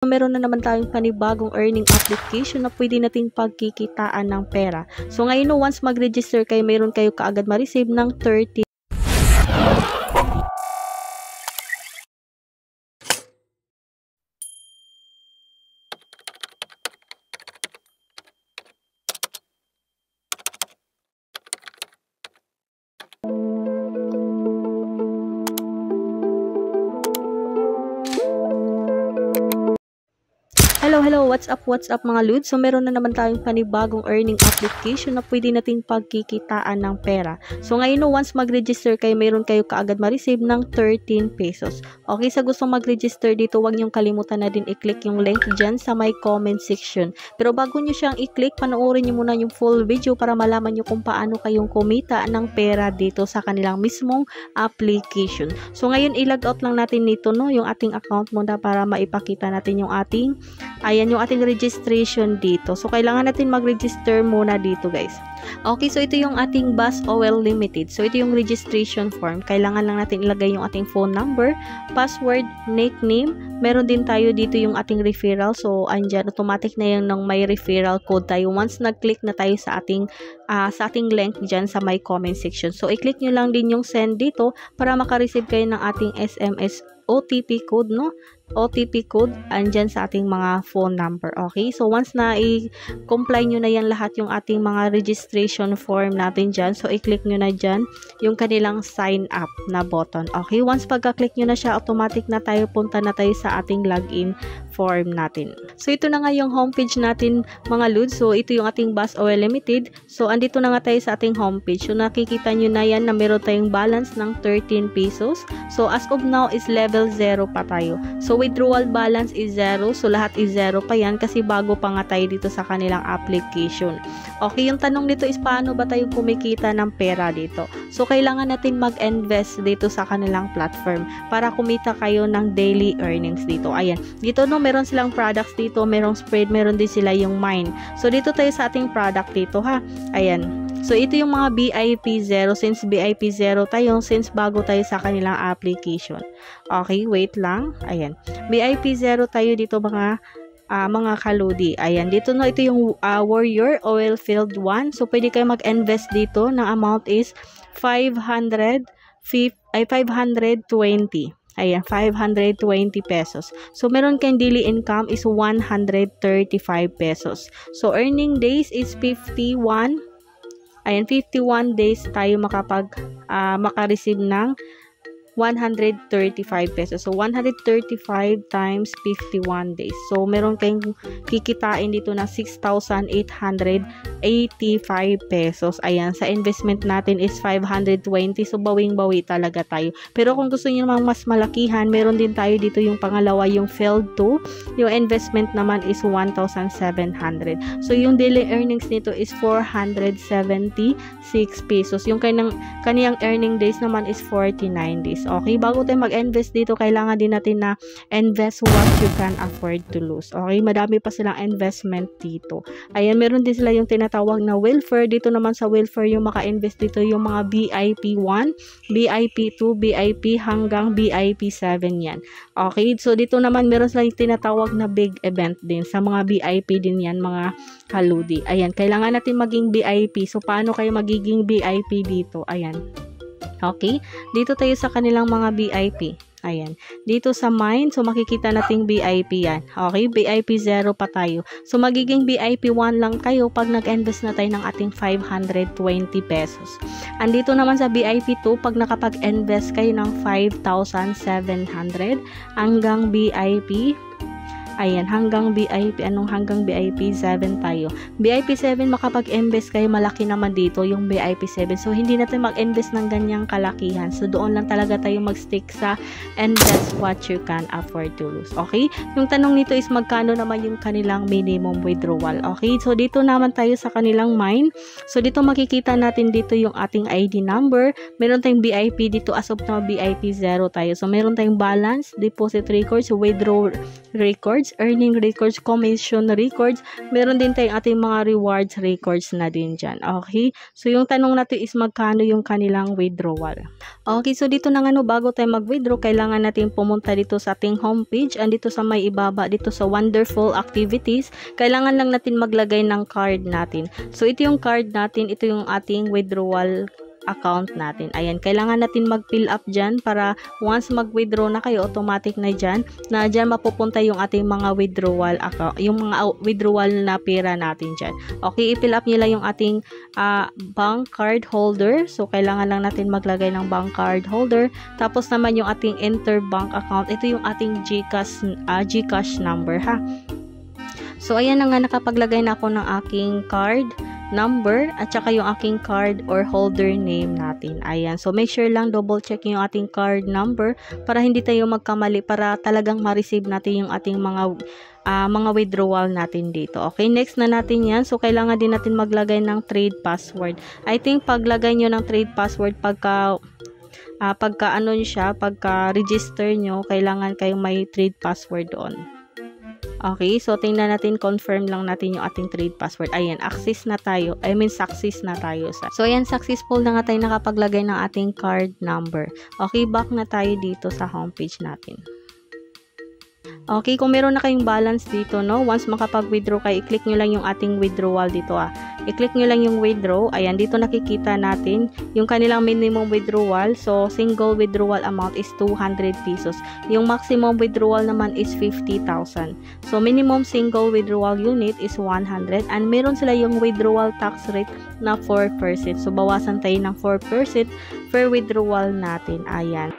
Meron na naman tayong panibagong earning application na pwede nating pagkikitaan ng pera. So ngayon once mag-register kayo, meron kayo kaagad ma-receive ng 30. Hello, what's up mga lods? So meron na naman tayong panibagong earning application na pwede nating pagkikitaan ng pera. So ngayon once mag-register kayo, meron kayo kaagad ma-receive ng 13 pesos. Okay, sa gustong mag-register dito, huwag niyong kalimutan na din i-click yung link dyan sa my comment section. Pero bago niyo siyang i-click, panoorin niyo muna yung full video para malaman niyo kung paano kayong kumita ng pera dito sa kanilang mismong application. So ngayon i-log out lang natin nito, no, yung ating account muna para maipakita natin yung ating yung ating registration dito. So, kailangan natin mag-register muna dito, guys. Okay, so ito yung ating Bus OL Limited. So, ito yung registration form. Kailangan lang natin ilagay yung ating phone number, password, nickname. Meron din tayo dito yung ating referral. So, andyan, automatic na yung ng may referral code tayo. Once nag-click na tayo sa ating link dyan sa my comment section. So, i-click nyo lang din yung send dito para makareceive kayo ng ating SMS OTP code, no? OTP code andyan sa ating mga phone number. Okay, so once na i-comply nyo na yan lahat yung ating mga registration form natin dyan, so i-click nyo na dyan yung kanilang sign up na button. Okay, once pagka-click nyo na siya, automatic na tayo, punta na tayo sa ating login form natin. So ito na nga yung homepage natin mga lods. So ito yung ating Bus OL Limited. So andito na nga tayo sa ating homepage. So nakikita nyo na yan na meron tayong balance ng 13 pesos. So as of now is level 0 pa tayo. So withdrawal balance is 0. So lahat is 0 pa yan kasi bago pa nga tayo dito sa kanilang application. Okay, yung tanong dito is paano ba tayo kumikita ng pera dito? So kailangan natin mag-invest dito sa kanilang platform para kumita kayo ng daily earnings dito. Ayan, dito no, meron silang products dito, merong spread, meron din sila yung mine. So dito tayo sa ating product dito, ha. Ayan. So, ito yung mga BIP 0. Since BIP 0 tayo, since bago tayo sa kanilang application. Okay, wait lang. Ayan. BIP 0 tayo dito mga kaludi. Ayan. Dito no, ito yung Warrior Oil Field 1. So, pwede kayo mag-invest dito. Ng amount is 520. Ayan, 520 pesos. So, meron kayong daily income is 135 pesos. So, earning days is 51. Ayan, 51 days tayo maka-receive ng 135 pesos. So, 135 times 51 days. So, meron kayong kikitain dito na 6,885 pesos. Ayan, sa investment natin is 520. So, bawing-bawi talaga tayo. Pero kung gusto niyo namang mas malakihan, meron din tayo dito yung pangalawa, yung Field 2. Yung investment naman is 1,700. So, yung daily earnings nito is 476 pesos. Yung kaniyang earning days naman is 49 days. Okay, bago tayo mag-invest dito, kailangan din natin na invest what you can afford to lose. Okay, madami pa silang investment dito. Ayan, meron din sila yung tinatawag na welfare. Dito naman sa welfare, yung maka-invest dito yung mga BIP 1, BIP 2, BIP hanggang BIP 7 yan. Okay, so dito naman meron silang tinatawag na big event din. Sa mga BIP din yan, mga kaludi. Ayan, kailangan natin maging BIP. So, paano kayo magiging BIP dito? Ayan. Okay, dito tayo sa kanilang mga BIP. Ayan, dito sa mine, so makikita nating BIP yan. Okay, BIP 0 pa tayo. So, magiging BIP 1 lang kayo pag nag-invest na tayo ng ating 520 pesos. Andito naman sa BIP 2, pag nakapag-invest kayo ng 5,700 hanggang BIP, ayan, hanggang BIP 7 tayo. BIP 7, makapag-invest kayo, malaki naman dito yung BIP 7. So, hindi natin mag-invest ng ganyang kalakihan. So, doon lang talaga tayo mag-stick sa invest what you can afford to lose. Okay? Yung tanong nito is magkano naman yung kanilang minimum withdrawal. Okay? So, dito naman tayo sa kanilang mine. So, dito makikita natin dito yung ating ID number. Meron tayong BIP dito as of now, BIP 0 tayo. So, meron tayong balance, deposit records, withdrawal records, records, earning records, commission records, meron din tayong ating mga rewards records na din dyan. Okay? So, yung tanong natin is magkano yung kanilang withdrawal. Okay, so dito na nga no, bago tayo mag-withdraw, kailangan natin pumunta dito sa ating homepage, andito sa may ibaba, dito sa Wonderful Activities, kailangan lang natin maglagay ng card natin. So, ito yung card natin, ito yung ating withdrawal account natin. Ayan, kailangan natin mag-fill up dyan para once mag-withdraw na kayo, automatic na dyan mapupunta yung ating mga withdrawal account, yung mga withdrawal na pera natin dyan. Okay, i-fill up nyo lang yung ating bank card holder. So, kailangan lang natin maglagay ng bank card holder. Tapos naman yung ating enter bank account. Ito yung ating GCash number, ha. So, ayan na nga, nakapaglagay na ako ng aking card number at saka yung aking card or holder name natin. Ayan. So, make sure lang double check yung ating card number para hindi tayo magkamali, para talagang ma-receive natin yung ating mga withdrawal natin dito. Okay, next na natin yan. So, kailangan din natin maglagay ng trade password. I think paglagay nyo ng trade password pagka register nyo, kailangan kayong may trade password doon. Okay, so tingnan natin, confirm lang natin yung ating trade password. Ayan, success na tayo So, ayan, successful na nga tayo nakapaglagay ng ating card number. Okay, back na tayo dito sa homepage natin. Okay, kung meron na kayong balance dito, no, once makapag-withdraw kayo, i-click nyo lang yung ating withdrawal dito, I-click nyo lang yung withdraw. Ayan, dito nakikita natin yung kanilang minimum withdrawal. So, single withdrawal amount is 200 pesos. Yung maximum withdrawal naman is 50,000. So, minimum single withdrawal unit is 100. And meron sila yung withdrawal tax rate na 4%. So, bawasan tayo ng 4% per withdrawal natin. Ayan.